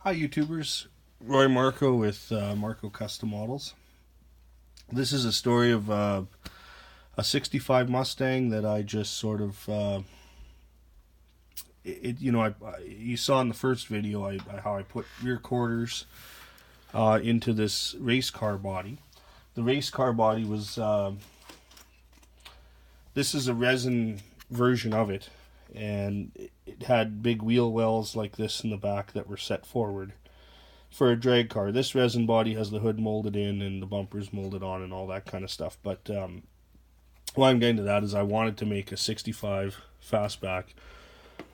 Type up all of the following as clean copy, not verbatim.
Hi YouTubers, Marko with Marko Custom Models. This is a story of a 65 Mustang that I just sort of, you saw in the first video how I put rear quarters into this race car body. The race car body was, this is a resin version of it, and it had big wheel wells like this in the back that were set forward for a drag car. This resin body has the hood molded in and the bumpers molded on and all that kind of stuff. But why I'm getting to that is I wanted to make a 65 Fastback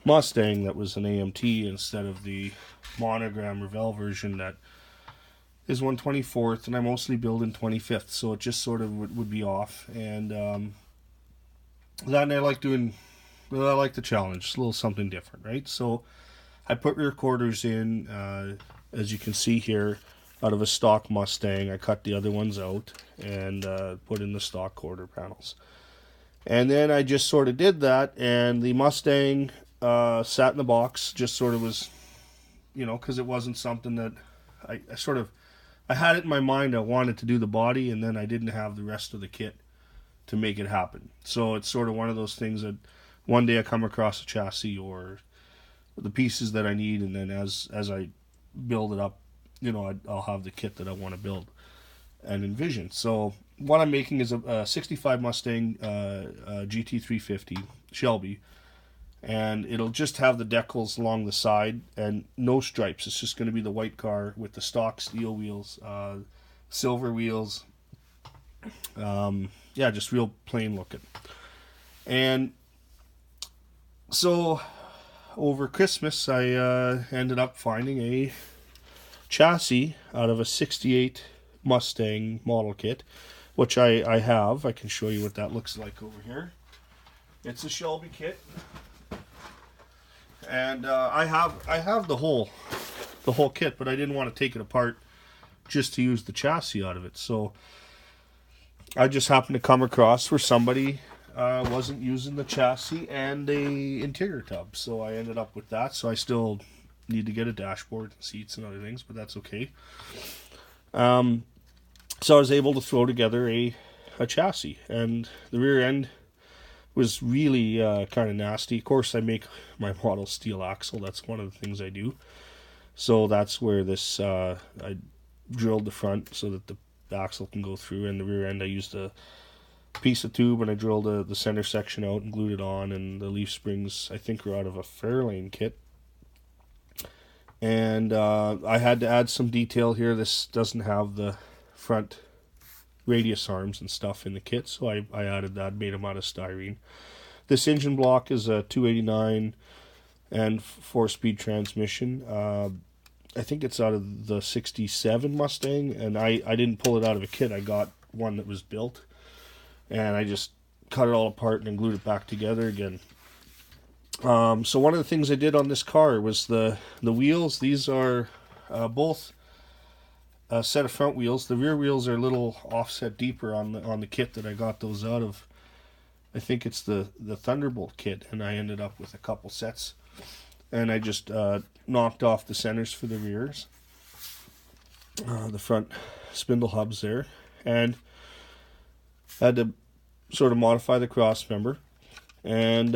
Mustang that was an AMT instead of the monogram Revell version that is 1/24th, and I mostly build in 25th, so it just sort of would be off. And that, and I like the challenge. It's a little something different, right? So I put rear quarters in, as you can see here, out of a stock Mustang. I cut the other ones out and put in the stock quarter panels. And then I just sort of did that, and the Mustang sat in the box, just sort of was, because it wasn't something that I had it in my mind. I wanted to do the body, and then I didn't have the rest of the kit to make it happen. So it's sort of one of those things that one day I come across a chassis or the pieces that I need, and then as I build it up, I'll have the kit that I want to build and envision. So what I'm making is a 65 Mustang GT350 Shelby, and it'll just have the decals along the side and no stripes. It's just going to be the white car with the stock steel wheels, silver wheels, just real plain looking. And so over Christmas I ended up finding a chassis out of a 68 Mustang model kit, which I have. I can show you what that looks like over here. It's a Shelby kit, and I have the whole kit, but I didn't want to take it apart just to use the chassis out of it. So I just happened to come across where somebody wasn't using the chassis and the interior tub, so I ended up with that. So I still need to get a dashboard and seats and other things, but that's okay. So I was able to throw together a chassis, and the rear end was really kind of nasty. Of course, I make my model steel axle. That's one of the things I do. So that's where this I drilled the front so that the axle can go through, and the rear end I used a piece of tube and I drilled the center section out and glued it on, and the leaf springs I think are out of a Fairlane kit. And I had to add some detail here. This doesn't have the front radius arms and stuff in the kit, so I added that, made them out of styrene. This engine block is a 289 and 4-speed transmission. I think it's out of the 67 Mustang, and I didn't pull it out of a kit. I got one that was built, and I just cut it all apart and then glued it back together again. So one of the things I did on this car was the wheels. These are both a set of front wheels. The rear wheels are a little offset deeper on the kit that I got those out of. I think it's the Thunderbolt kit, and I ended up with a couple sets. And I just knocked off the centers for the rears, the front spindle hubs there, and had to sort of modify the cross member. And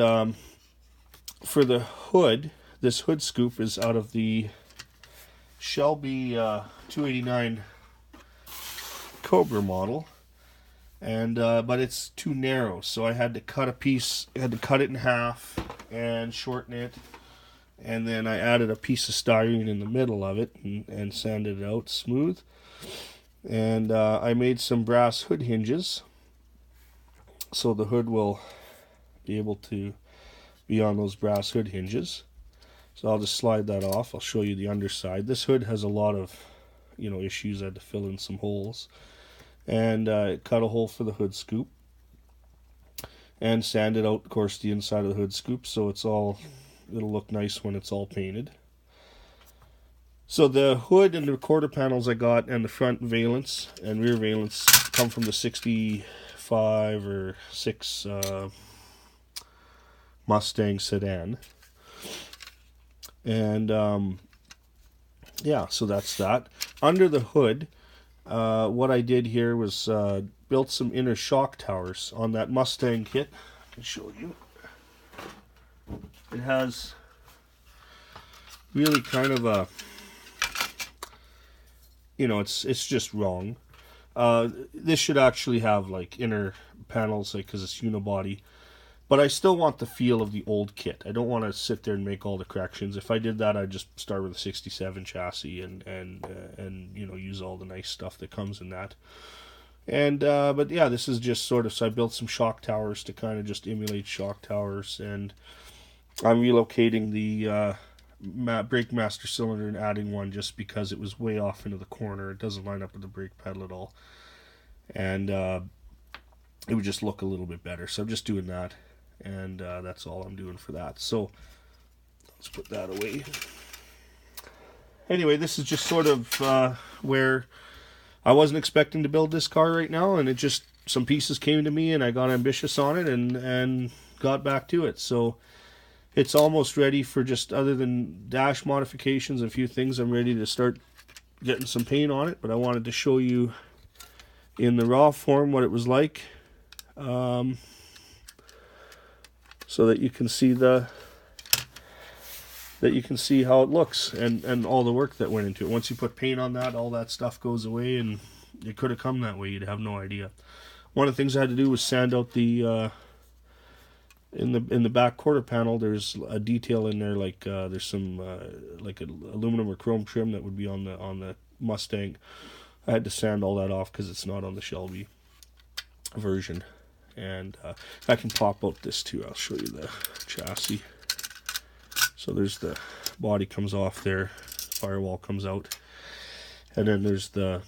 for the hood, this hood scoop is out of the Shelby 289 Cobra model, and but it's too narrow, so I had to cut a piece. I had to cut it in half and shorten it, and then I added a piece of styrene in the middle of it and sanded it out smooth. And I made some brass hood hinges, so the hood will be able to be on those brass hood hinges. So I'll just slide that off. I'll show you the underside. This hood has a lot of issues. I had to fill in some holes, and cut a hole for the hood scoop and sanded out, of course, the inside of the hood scoop, so it'll look nice when it's all painted. So the hood and the quarter panels I got, and the front valence and rear valence, come from the 65 or 6 Mustang sedan. And yeah, so that's that. Under the hood, what I did here was built some inner shock towers on that Mustang kit. I can show you. It has really kind of a, it's just wrong. This should actually have like inner panels, like, because it's unibody. But I still want the feel of the old kit. I don't want to sit there and make all the corrections. If I did that, I'd just start with a 67 chassis and use all the nice stuff that comes in that. And but yeah, this is just sort of, so I built some shock towers to kind of just emulate shock towers, and I'm relocating the brake master cylinder and adding one just because it was way off into the corner. It doesn't line up with the brake pedal at all, and it would just look a little bit better. So I'm just doing that, and that's all I'm doing for that. So let's put that away. Anyway, this is just sort of where I wasn't expecting to build this car right now, and it just, some pieces came to me and I got ambitious on it and got back to it. So it's almost ready for, just other than dash modifications and a few things, I'm ready to start getting some paint on it. But I wanted to show you in the raw form what it was like, so that you can see how it looks and all the work that went into it. Once you put paint on that, all that stuff goes away, and it could have come that way. You'd have no idea. One of the things I had to do was sand out the in the back quarter panel. There's a detail in there, like there's some like aluminum or chrome trim that would be on the Mustang. I had to sand all that off because it's not on the Shelby version. And I can pop out this too. I'll show you the chassis. So there's the body comes off there, firewall comes out, and then there's the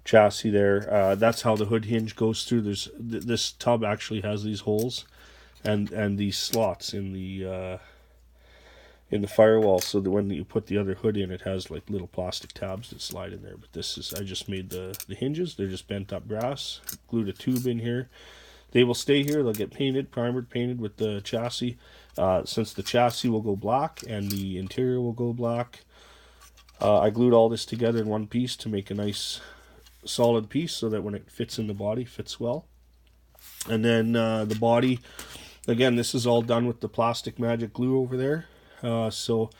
chassis there. That's how the hood hinge goes through. There's this tub actually has these holes and these slots in the firewall, so that when you put the other hood in, it has like little plastic tabs that slide in there. But this is, I just made the hinges. They're just bent up brass, glued a tube in here. They will stay here. They'll get painted, primered, painted with the chassis. Since the chassis will go black and the interior will go black, I glued all this together in one piece to make a nice solid piece, so that when it fits in the body, fits well. And then the body, again, this is all done with the plastic magic glue over there. So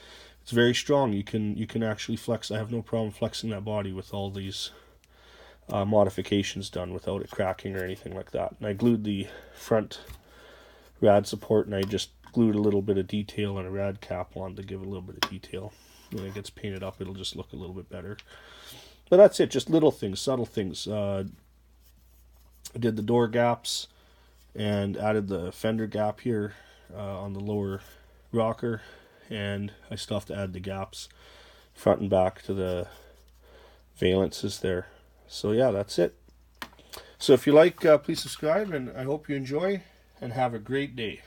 it's very strong. You can actually flex. I have no problem flexing that body with all these modifications done without it cracking or anything like that. And I glued the front rad support, and I just glued a little bit of detail and a rad cap on to give it a little bit of detail. When it gets painted up, it'll just look a little bit better. But that's it, just little things, subtle things. I did the door gaps and added the fender gap here on the lower rocker, and I still have to add the gaps front and back to the valences there. So yeah, that's it. So if you like, please subscribe, and I hope you enjoy, and have a great day.